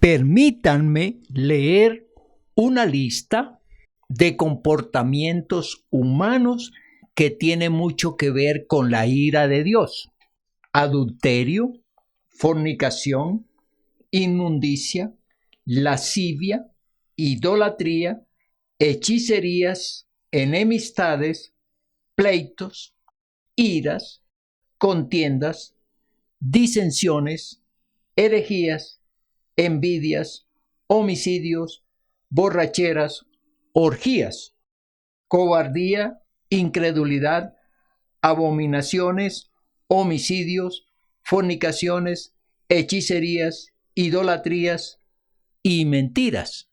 Permítanme leer una lista de comportamientos humanos que tiene mucho que ver con la ira de Dios: adulterio, fornicación, inmundicia, lascivia, idolatría, hechicerías, enemistades, pleitos, iras, contiendas, disensiones, herejías, envidias, homicidios, borracheras, orgías, cobardía, incredulidad, abominaciones, homicidios, fornicaciones, hechicerías, idolatrías y mentiras.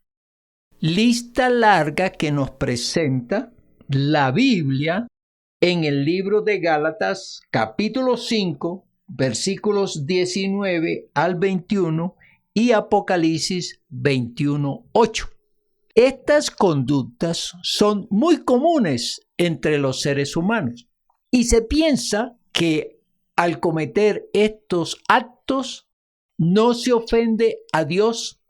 Lista larga que nos presenta la Biblia en el libro de Gálatas, capítulo 5, versículos 19 al 21 y Apocalipsis 21:8. Estas conductas son muy comunes entre los seres humanos y se piensa que al cometer estos actos no se ofende a Dios,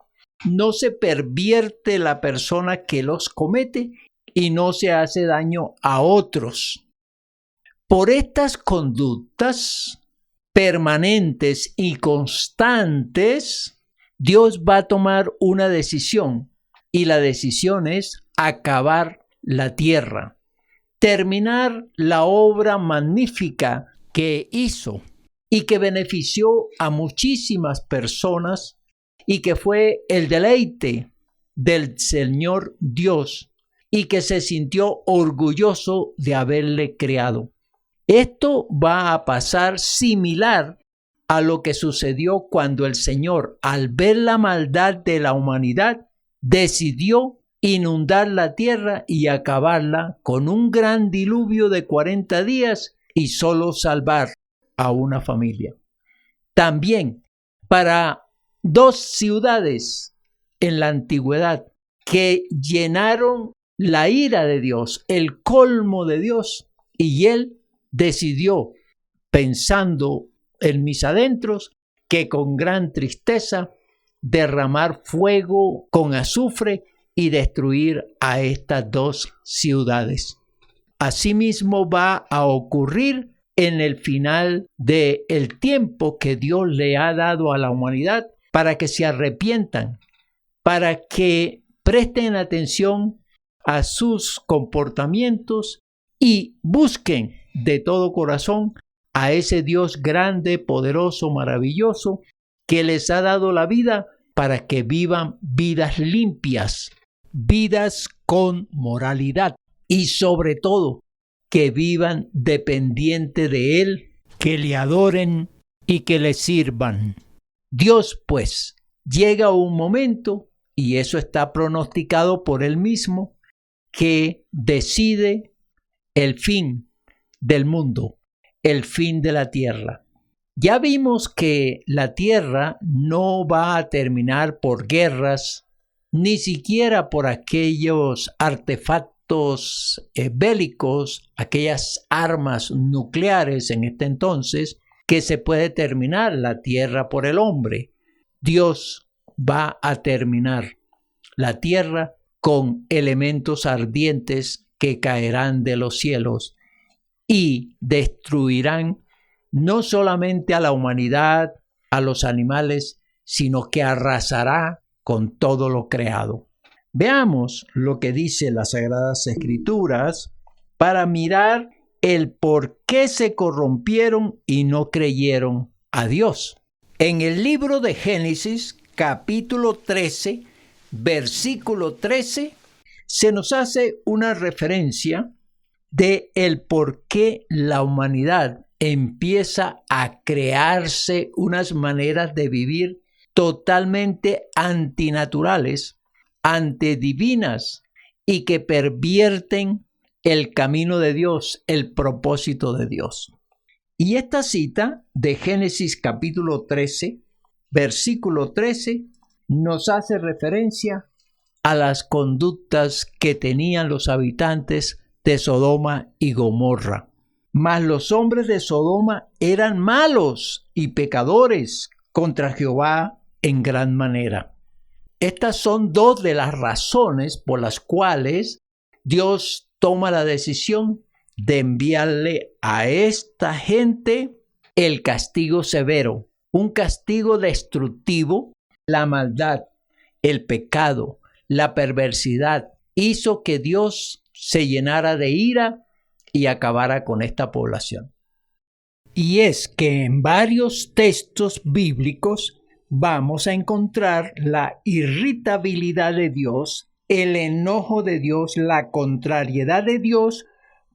no se pervierte la persona que los comete y no se hace daño a otros. Por estas conductas permanentes y constantes, Dios va a tomar una decisión, y la decisión es acabar la tierra, terminar la obra magnífica que hizo y que benefició a muchísimas personas y que fue el deleite del Señor Dios y que se sintió orgulloso de haberle creado. Esto va a pasar similar a lo que sucedió cuando el Señor, al ver la maldad de la humanidad, decidió inundar la tierra y acabarla con un gran diluvio de 40 días y solo salvar a una familia. También para 2 ciudades en la antigüedad que llenaron la ira de Dios, el colmo de Dios, y Él decidió, pensando en mis adentros, que con gran tristeza derramar fuego con azufre y destruir a estas 2 ciudades. Asimismo va a ocurrir en el final del tiempo que Dios le ha dado a la humanidad para que se arrepientan, para que presten atención a sus comportamientos y busquen de todo corazón a ese Dios grande, poderoso, maravilloso, que les ha dado la vida para que vivan vidas limpias, vidas con moralidad y sobre todo que vivan dependiente de Él, que le adoren y que le sirvan. Dios, pues, llega un momento, y eso está pronosticado por Él mismo, que decide el fin del mundo, el fin de la tierra. Ya vimos que la tierra no va a terminar por guerras, ni siquiera por aquellos artefactos bélicos, aquellas armas nucleares en este entonces, que se puede terminar la tierra por el hombre. Dios va a terminar la tierra con elementos ardientes que caerán de los cielos y destruirán no solamente a la humanidad, a los animales, sino que arrasará con todo lo creado. Veamos lo que dice las Sagradas Escrituras para mirar el por qué se corrompieron y no creyeron a Dios. En el libro de Génesis, capítulo 13, versículo 13, se nos hace una referencia de el por qué la humanidad empieza a crearse unas maneras de vivir totalmente antinaturales, antidivinas y que pervierten el camino de Dios, el propósito de Dios. Y esta cita de Génesis capítulo 13, versículo 13, nos hace referencia a las conductas que tenían los habitantes de Sodoma y Gomorra. Mas los hombres de Sodoma eran malos y pecadores contra Jehová en gran manera. Estas son dos de las razones por las cuales Dios toma la decisión de enviarle a esta gente el castigo severo, un castigo destructivo. La maldad, el pecado, la perversidad hizo que Dios se llenara de ira y acabara con esta población. Y es que en varios textos bíblicos vamos a encontrar la irritabilidad de Dios, el enojo de Dios, la contrariedad de Dios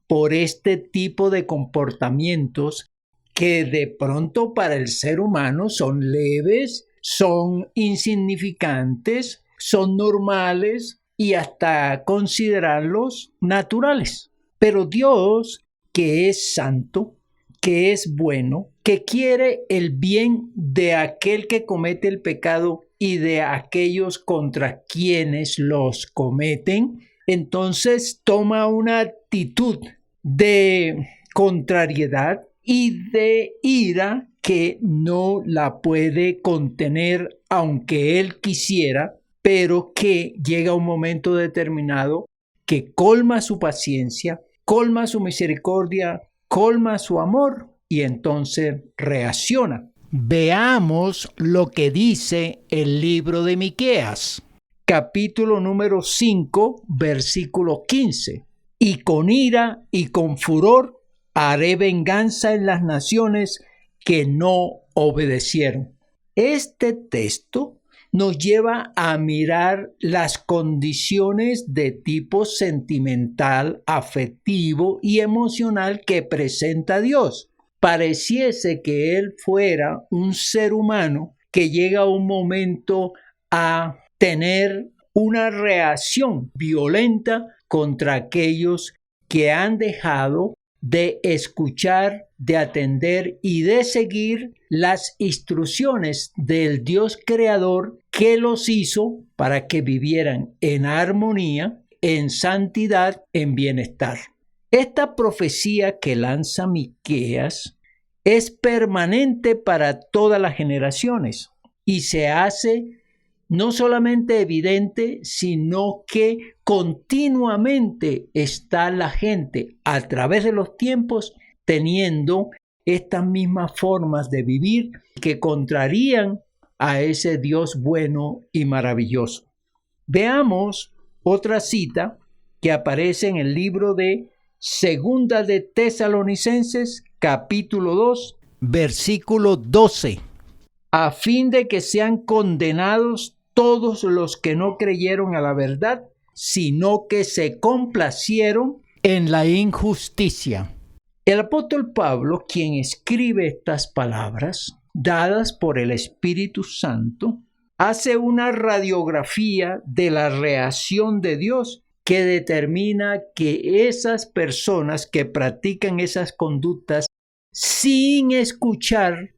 por este tipo de comportamientos que de pronto para el ser humano son leves, son insignificantes, son normales y hasta considerarlos naturales. Pero Dios, que es santo, que es bueno, que quiere el bien de aquel que comete el pecado y de aquellos contra quienes los cometen, entonces toma una actitud de contrariedad y de ira que no la puede contener aunque él quisiera, pero que llega un momento determinado que colma su paciencia, colma su misericordia, colma su amor y entonces reacciona. Veamos lo que dice el libro de Miqueas, capítulo número 5, versículo 15. Y con ira y con furor haré venganza en las naciones que no obedecieron. Este texto nos lleva a mirar las condiciones de tipo sentimental, afectivo y emocional que presenta Dios. Pareciese que Él fuera un ser humano que llega a un momento a tener una reacción violenta contra aquellos que han dejado de escuchar, de atender y de seguir las instrucciones del Dios creador que los hizo para que vivieran en armonía, en santidad, en bienestar. Esta profecía que lanza Miqueas es permanente para todas las generaciones y se hace no solamente evidente, sino que continuamente está la gente a través de los tiempos teniendo estas mismas formas de vivir que contrarían a ese Dios bueno y maravilloso. Veamos otra cita que aparece en el libro de Segunda de Tesalonicenses, capítulo 2, versículo 12. A fin de que sean condenados todos los que no creyeron a la verdad, sino que se complacieron en la injusticia. El apóstol Pablo, quien escribe estas palabras, dadas por el Espíritu Santo, hace una radiografía de la reacción de Dios que determina que esas personas que practican esas conductas sin escuchar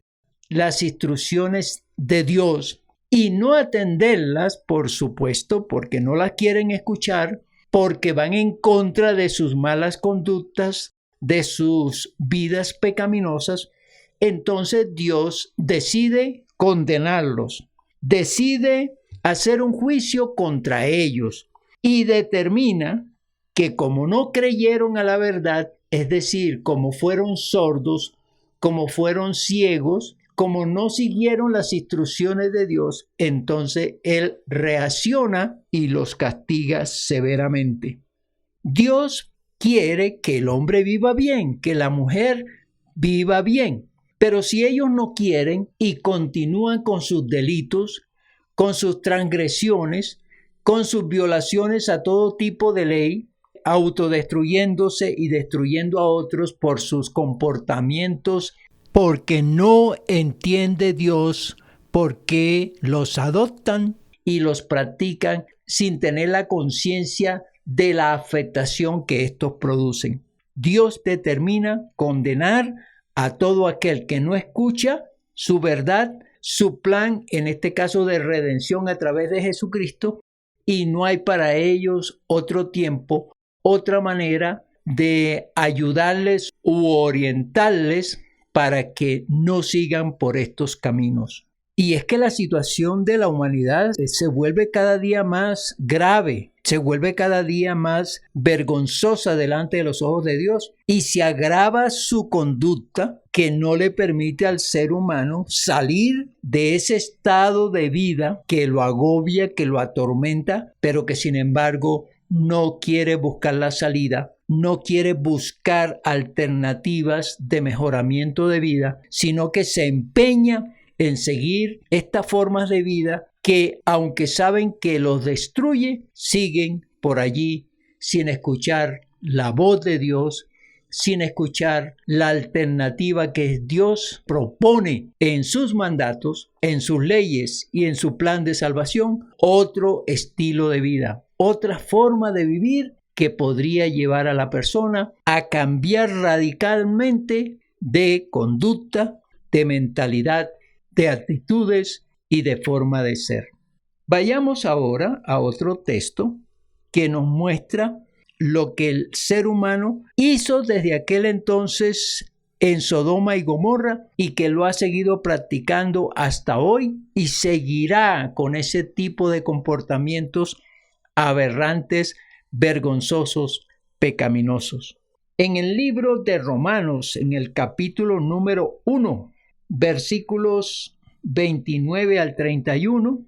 las instrucciones de Dios y no atenderlas, por supuesto, porque no las quieren escuchar, porque van en contra de sus malas conductas, de sus vidas pecaminosas, entonces Dios decide condenarlos, decide hacer un juicio contra ellos y determina que como no creyeron a la verdad, es decir, como fueron sordos, como fueron ciegos, como no siguieron las instrucciones de Dios, entonces Él reacciona y los castiga severamente. Dios quiere que el hombre viva bien, que la mujer viva bien, pero si ellos no quieren y continúan con sus delitos, con sus transgresiones, con sus violaciones a todo tipo de ley, autodestruyéndose y destruyendo a otros por sus comportamientos, porque no entiende Dios por qué los adoptan y los practican sin tener la conciencia de la afectación que estos producen. Dios determina condenar a todo aquel que no escucha su verdad, su plan, en este caso de redención a través de Jesucristo, y no hay para ellos otro tiempo, otra manera de ayudarles u orientarles para que no sigan por estos caminos. Y es que la situación de la humanidad se vuelve cada día más grave, se vuelve cada día más vergonzosa delante de los ojos de Dios y se agrava su conducta que no le permite al ser humano salir de ese estado de vida que lo agobia, que lo atormenta, pero que sin embargo no quiere buscar la salida, no quiere buscar alternativas de mejoramiento de vida, sino que se empeña en seguir estas formas de vida que, aunque saben que los destruye, siguen por allí sin escuchar la voz de Dios, sin escuchar la alternativa que Dios propone en sus mandatos, en sus leyes y en su plan de salvación, otro estilo de vida, otra forma de vivir que podría llevar a la persona a cambiar radicalmente de conducta, de mentalidad, de actitudes y de forma de ser. Vayamos ahora a otro texto que nos muestra lo que el ser humano hizo desde aquel entonces en Sodoma y Gomorra y que lo ha seguido practicando hasta hoy y seguirá con ese tipo de comportamientos aberrantes, vergonzosos, pecaminosos. En el libro de Romanos, en el capítulo número 1, versículos 29 al 31,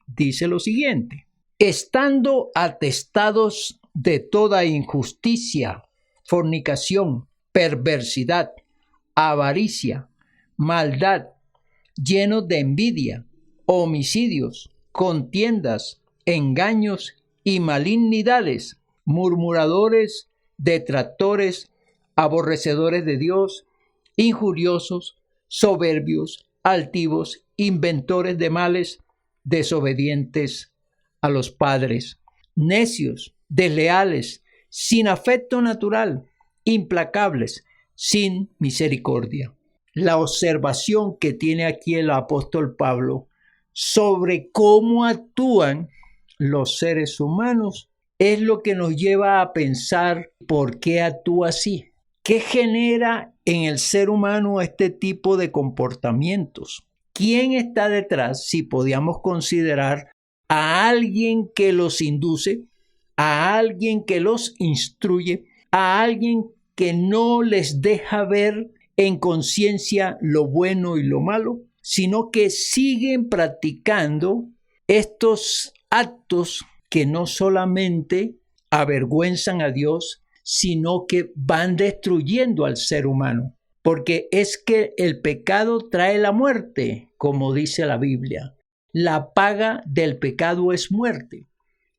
dice lo siguiente: estando atestados de toda injusticia, fornicación, perversidad, avaricia, maldad, llenos de envidia, homicidios, contiendas, engaños y malignidades, murmuradores, detractores, aborrecedores de Dios, injuriosos, soberbios, altivos, inventores de males, desobedientes a los padres, necios, desleales, sin afecto natural, implacables, sin misericordia. La observación que tiene aquí el apóstol Pablo sobre cómo actúan los seres humanos es lo que nos lleva a pensar por qué actúa así. ¿Qué genera en el ser humano este tipo de comportamientos? ¿Quién está detrás? Si podíamos considerar a alguien que los induce, a alguien que los instruye, a alguien que no les deja ver en conciencia lo bueno y lo malo, sino que siguen practicando estos actos que no solamente avergüenzan a Dios, sino que van destruyendo al ser humano. Porque es que el pecado trae la muerte, como dice la Biblia. La paga del pecado es muerte.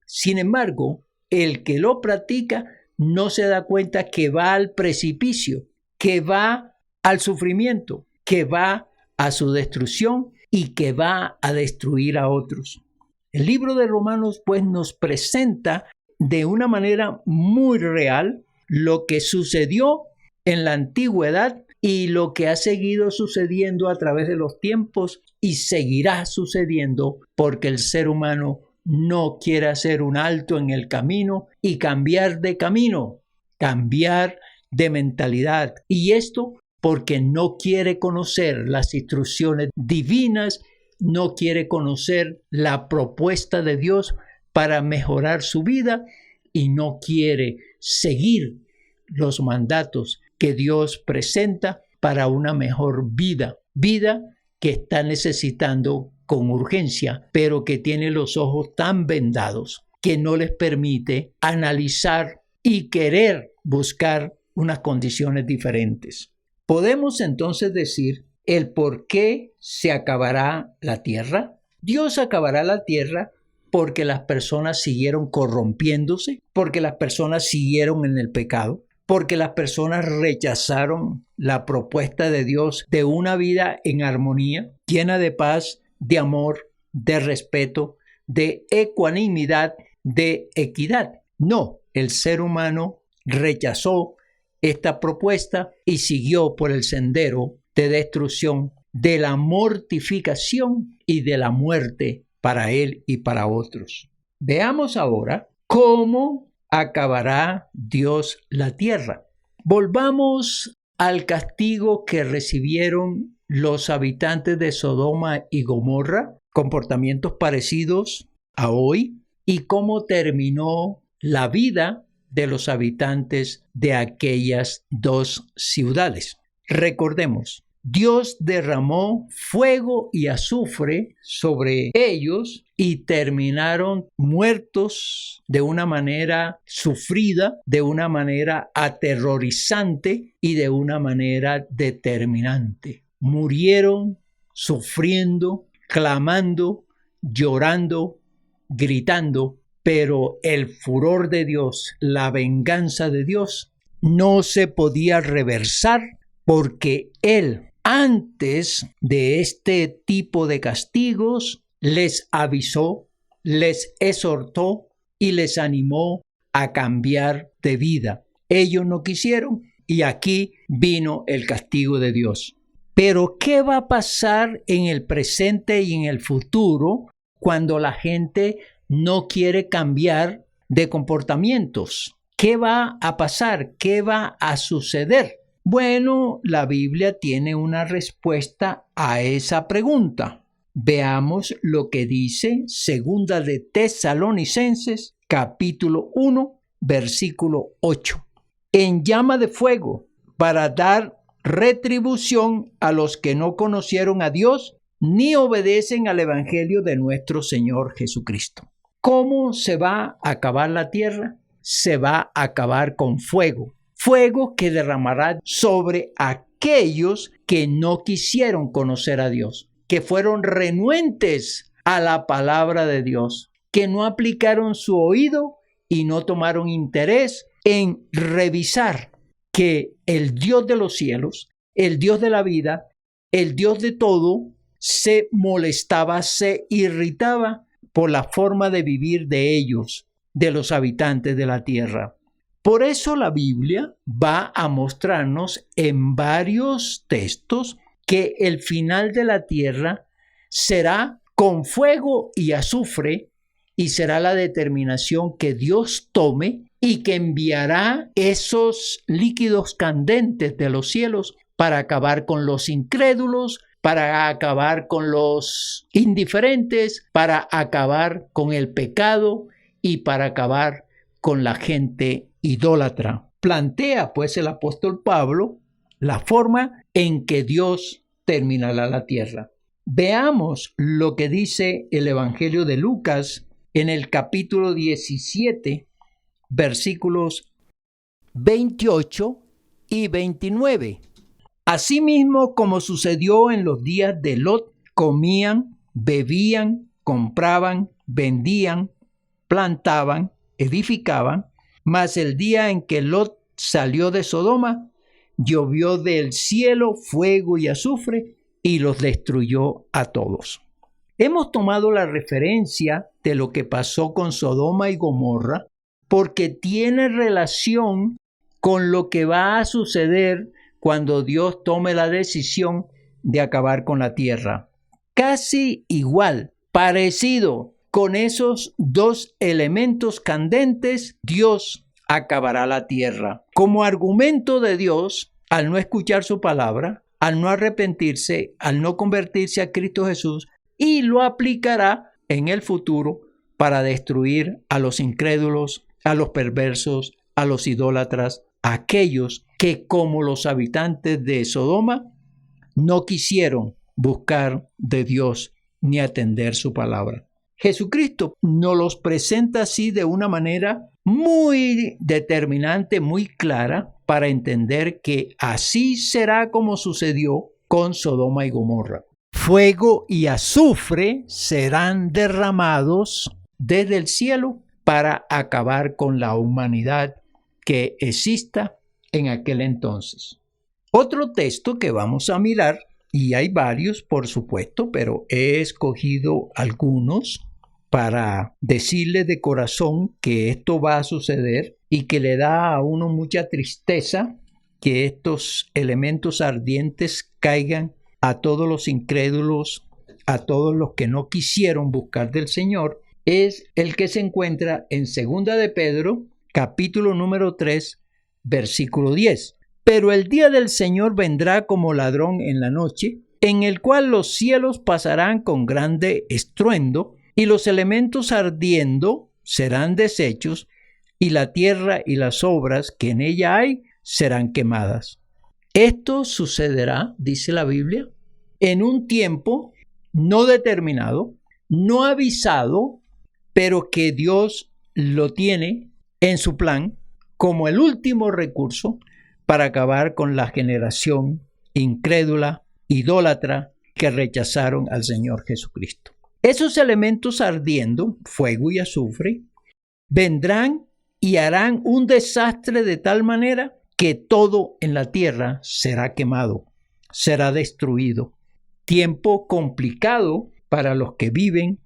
Sin embargo, el que lo practica no se da cuenta que va al precipicio, que va al sufrimiento, que va a su destrucción y que va a destruir a otros. El libro de Romanos pues nos presenta de una manera muy real lo que sucedió en la antigüedad y lo que ha seguido sucediendo a través de los tiempos y seguirá sucediendo porque el ser humano no quiere hacer un alto en el camino y cambiar de camino, cambiar de mentalidad. Y esto porque no quiere conocer las instrucciones divinas, no quiere conocer la propuesta de Dios para mejorar su vida y no quiere seguir los mandatos que Dios presenta para una mejor vida, vida que está necesitando con urgencia, pero que tiene los ojos tan vendados que no les permite analizar y querer buscar unas condiciones diferentes. Podemos entonces decir el por qué se acabará la tierra. Dios acabará la tierra porque las personas siguieron corrompiéndose, porque las personas siguieron en el pecado, porque las personas rechazaron la propuesta de Dios de una vida en armonía, llena de paz, de amor, de respeto, de ecuanimidad, de equidad. No, el ser humano rechazó esta propuesta y siguió por el sendero de destrucción, de la mortificación y de la muerte para él y para otros. Veamos ahora cómo acabará Dios la tierra. Volvamos al castigo que recibieron los habitantes de Sodoma y Gomorra, comportamientos parecidos a hoy, y cómo terminó la vida de los habitantes de aquellas dos ciudades. Recordemos, Dios derramó fuego y azufre sobre ellos y terminaron muertos de una manera sufrida, de una manera aterrorizante y de una manera determinante. Murieron sufriendo, clamando, llorando, gritando, pero el furor de Dios, la venganza de Dios, no se podía reversar porque Él, antes de este tipo de castigos, les avisó, les exhortó y les animó a cambiar de vida. Ellos no quisieron y aquí vino el castigo de Dios. Pero ¿qué va a pasar en el presente y en el futuro cuando la gente no quiere cambiar de comportamientos? ¿Qué va a pasar? ¿Qué va a suceder? Bueno, la Biblia tiene una respuesta a esa pregunta. Veamos lo que dice Segunda de Tesalonicenses, capítulo 1, versículo 8. En llama de fuego, para dar retribución a los que no conocieron a Dios ni obedecen al Evangelio de nuestro Señor Jesucristo. ¿Cómo se va a acabar la tierra? Se va a acabar con fuego. Fuego que derramará sobre aquellos que no quisieron conocer a Dios, que fueron renuentes a la palabra de Dios, que no aplicaron su oído y no tomaron interés en revisar que el Dios de los cielos, el Dios de la vida, el Dios de todo, se molestaba, se irritaba por la forma de vivir de ellos, de los habitantes de la tierra. Por eso la Biblia va a mostrarnos en varios textos que el final de la tierra será con fuego y azufre y será la determinación que Dios tome y que enviará esos líquidos candentes de los cielos para acabar con los incrédulos, para acabar con los indiferentes, para acabar con el pecado y para acabar con la gente idólatra. Plantea pues el apóstol Pablo la forma en que Dios terminará la tierra. Veamos lo que dice el Evangelio de Lucas en el capítulo 17, versículos 28 y 29. Asimismo, como sucedió en los días de Lot, comían, bebían, compraban, vendían, plantaban, edificaban, mas el día en que Lot salió de Sodoma, llovió del cielo fuego y azufre y los destruyó a todos. Hemos tomado la referencia de lo que pasó con Sodoma y Gomorra porque tiene relación con lo que va a suceder cuando Dios tome la decisión de acabar con la tierra. Casi igual, parecido con esos dos elementos candentes, Dios acabará la tierra. Como argumento de Dios, al no escuchar su palabra, al no arrepentirse, al no convertirse a Cristo Jesús, y lo aplicará en el futuro para destruir a los incrédulos, a los perversos, a los idólatras, a aquellos que, como los habitantes de Sodoma, no quisieron buscar de Dios ni atender su palabra. Jesucristo nos los presenta así de una manera muy determinante, muy clara, para entender que así será como sucedió con Sodoma y Gomorra. Fuego y azufre serán derramados desde el cielo para acabar con la humanidad que exista en aquel entonces. Otro texto que vamos a mirar, y hay varios por supuesto, pero he escogido algunos para decirle de corazón que esto va a suceder y que le da a uno mucha tristeza que estos elementos ardientes caigan a todos los incrédulos, a todos los que no quisieron buscar del Señor, es el que se encuentra en 2 de Pedro, capítulo número 3, versículo 10. Pero el día del Señor vendrá como ladrón en la noche, en el cual los cielos pasarán con grande estruendo, y los elementos ardiendo serán deshechos, y la tierra y las obras que en ella hay serán quemadas. Esto sucederá, dice la Biblia, en un tiempo no determinado, no avisado, pero que Dios lo tiene en su plan como el último recurso para acabar con la generación incrédula, idólatra, que rechazaron al Señor Jesucristo. Esos elementos ardiendo, fuego y azufre, vendrán y harán un desastre de tal manera que todo en la tierra será quemado, será destruido. Tiempo complicado para los que viven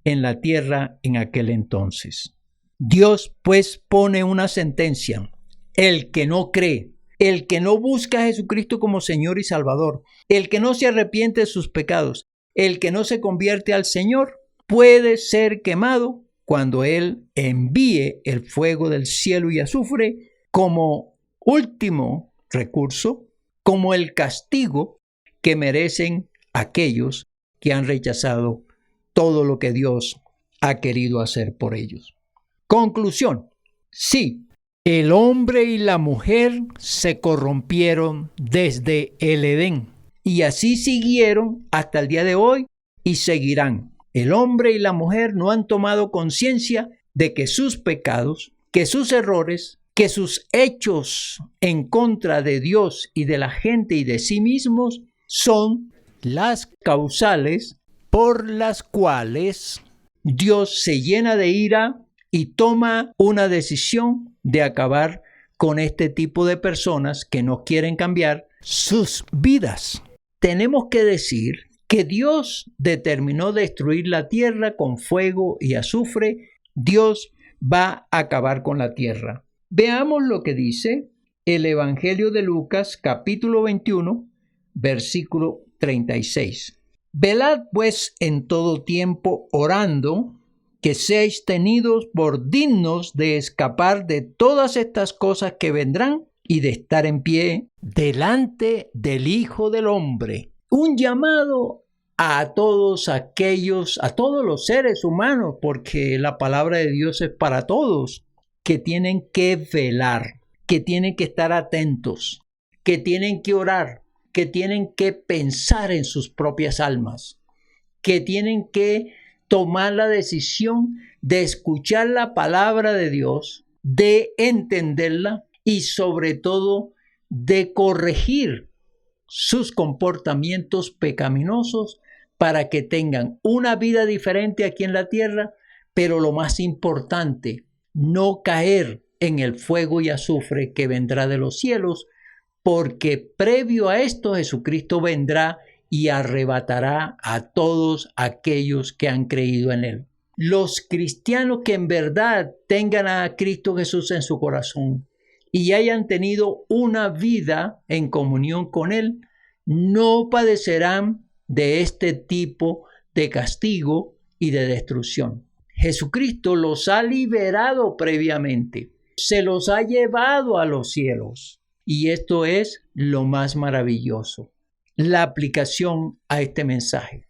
en la tierra en aquel entonces. Dios pues pone una sentencia: el que no cree, el que no busca a Jesucristo como Señor y Salvador, el que no se arrepiente de sus pecados, el que no se convierte al Señor, puede ser quemado cuando Él envíe el fuego del cielo y azufre como último recurso, como el castigo que merecen aquellos que han rechazado todo lo que Dios ha querido hacer por ellos. Conclusión: sí, el hombre y la mujer se corrompieron desde el Edén y así siguieron hasta el día de hoy y seguirán. El hombre y la mujer no han tomado conciencia de que sus pecados, que sus errores, que sus hechos en contra de Dios y de la gente y de sí mismos son las causales por las cuales Dios se llena de ira y toma una decisión de acabar con este tipo de personas que no quieren cambiar sus vidas. Tenemos que decir que Dios determinó destruir la tierra con fuego y azufre. Dios va a acabar con la tierra. Veamos lo que dice el Evangelio de Lucas, capítulo 21, versículo 36. Velad pues en todo tiempo orando, que seáis tenidos por dignos de escapar de todas estas cosas que vendrán y de estar en pie delante del Hijo del Hombre. Un llamado a todos aquellos, a todos los seres humanos, porque la palabra de Dios es para todos, que tienen que velar, que tienen que estar atentos, que tienen que orar, que tienen que pensar en sus propias almas, que tienen que tomar la decisión de escuchar la palabra de Dios, de entenderla y sobre todo de corregir sus comportamientos pecaminosos para que tengan una vida diferente aquí en la tierra, pero lo más importante, no caer en el fuego y azufre que vendrá de los cielos, porque previo a esto Jesucristo vendrá y arrebatará a todos aquellos que han creído en Él. Los cristianos que en verdad tengan a Cristo Jesús en su corazón y hayan tenido una vida en comunión con Él, no padecerán de este tipo de castigo y de destrucción. Jesucristo los ha liberado previamente, se los ha llevado a los cielos. Y esto es lo más maravilloso, la aplicación a este mensaje.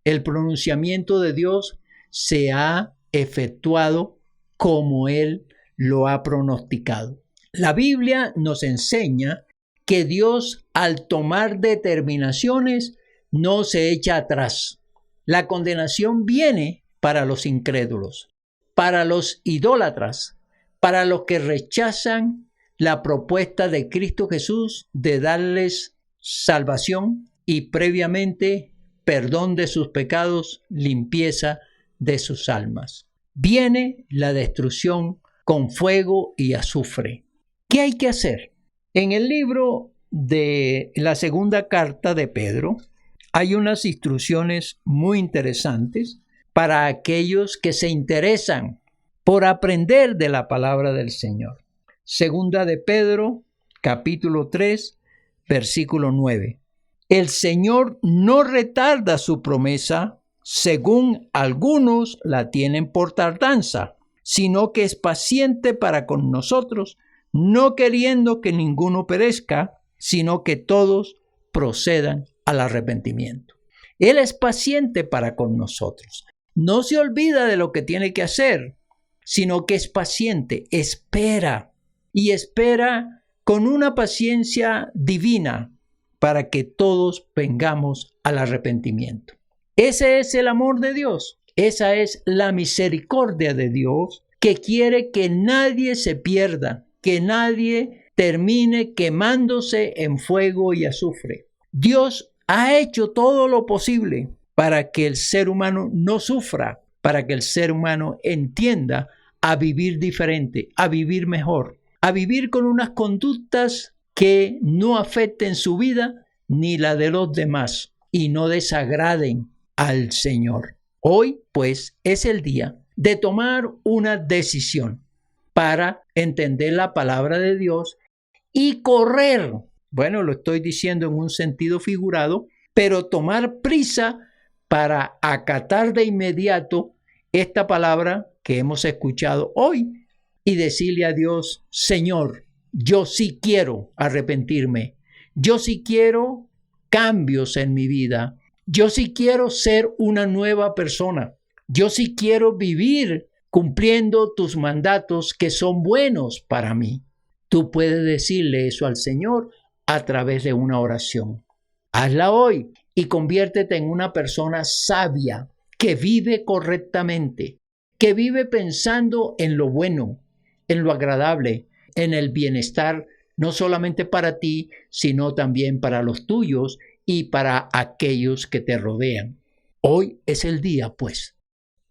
El pronunciamiento de Dios se ha efectuado como Él lo ha pronosticado. La Biblia nos enseña que Dios, al tomar determinaciones, no se echa atrás. La condenación viene para los incrédulos, para los idólatras, para los que rechazan la propuesta de Cristo Jesús de darles salvación y previamente perdón de sus pecados, limpieza de sus almas. Viene la destrucción con fuego y azufre. ¿Qué hay que hacer? En el libro de la segunda carta de Pedro hay unas instrucciones muy interesantes para aquellos que se interesan por aprender de la palabra del Señor. Segunda de Pedro, capítulo 3, versículo 9. El Señor no retarda su promesa, según algunos la tienen por tardanza, sino que es paciente para con nosotros, no queriendo que ninguno perezca, sino que todos procedan al arrepentimiento. Él es paciente para con nosotros. No se olvida de lo que tiene que hacer, sino que es paciente, espera y espera con una paciencia divina para que todos vengamos al arrepentimiento. Ese es el amor de Dios. Esa es la misericordia de Dios, que quiere que nadie se pierda, que nadie termine quemándose en fuego y azufre. Dios ha hecho todo lo posible para que el ser humano no sufra, para que el ser humano entienda a vivir diferente, a vivir mejor, a vivir con unas conductas que no afecten su vida ni la de los demás y no desagraden al Señor. Hoy, pues, es el día de tomar una decisión para entender la palabra de Dios y correr. Bueno, lo estoy diciendo en un sentido figurado, pero tomar prisa para acatar de inmediato esta palabra que hemos escuchado hoy y decirle a Dios: Señor, yo sí quiero arrepentirme, yo sí quiero cambios en mi vida, yo sí quiero ser una nueva persona, yo sí quiero vivir cumpliendo tus mandatos que son buenos para mí. Tú puedes decirle eso al Señor a través de una oración. Hazla hoy y conviértete en una persona sabia que vive correctamente, que vive pensando en lo bueno, en lo agradable, en el bienestar, no solamente para ti, sino también para los tuyos y para aquellos que te rodean. Hoy es el día, pues.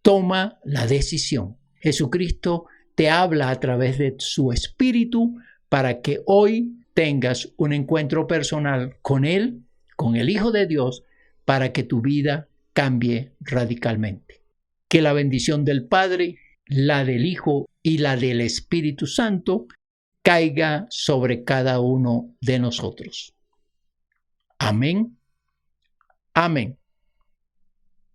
Toma la decisión. Jesucristo te habla a través de su Espíritu para que hoy tengas un encuentro personal con Él, con el Hijo de Dios, para que tu vida cambie radicalmente. Que la bendición del Padre, la del Hijo y la del Espíritu Santo caiga sobre cada uno de nosotros. Amén. Amén.